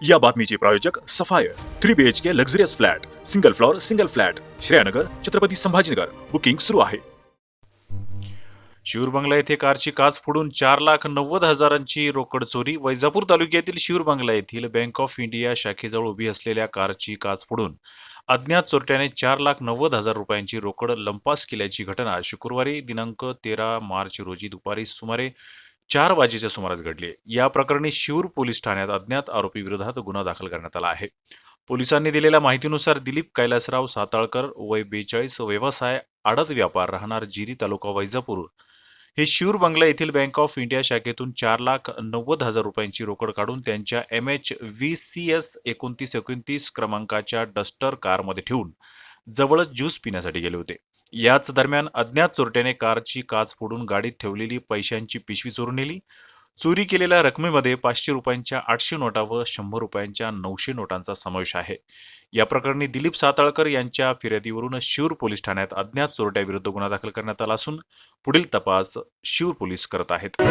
या बातमीचे प्रायोजक sapphire 3 BHK luxurious flat single floor single flat Shreyanagar Chhatrapati Sambhajinagar booking सुरू आहे. शिरूर बंगला येथे कारची काच फोडून 4,90,000ची रोकड चोरी. वैजापूर तालुक्यातील शिरूर बंगला येथील बँक ऑफ इंडिया शाखेजवळ उभी असलेल्या कारची काच फोडून अज्ञात चोरट्याने 4,90,000 रुपयांची रोकड लंपास केल्याची घटना शुक्रवारी दिनांक 13 मार्च रोजी दुपारी सुमारे 4 वाजेच्या सुमारास घडली. या प्रकरणी शिरूर पोलीस ठाण्यात अज्ञात आरोपी विरोधात गुन्हा दाखल करण्यात आला आहे. पोलिसांनी दिलेल्या माहितीनुसार दिलीप कैलासराव साताळकर वय 42 व्यवसाय आडत व्यापार राहणार जिरी तालुका वैजापूर हे शिरूर बंगला येथील बँक ऑफ इंडिया शाखेतून 4,90,000 रुपयांची रोकड काढून त्यांच्या MH20CS 2929 क्रमांकाच्या डस्टर कारमध्ये ठेवून जवळच ज्यूस पिण्यासाठी गेले होते. याच दरम्यान अज्ञात चोरट्याने कारची काच फोडून गाडीत ठेवलेली पैशांची पिशवी चोरून नेली. चोरी केलेल्या रकमेमध्ये 500 रुपयांच्या 800 नोटा व 100 रुपयांच्या 900 नोटांचा समावेश आहे. या प्रकरणी दिलीप साताळकर यांच्या फिर्यादीवरून शिरूर पोलीस ठाण्यात अज्ञात चोरट्याविरुद्ध गुन्हा दाखल करण्यात आला असून पुढील तपास शिरूर पोलीस करत आहेत.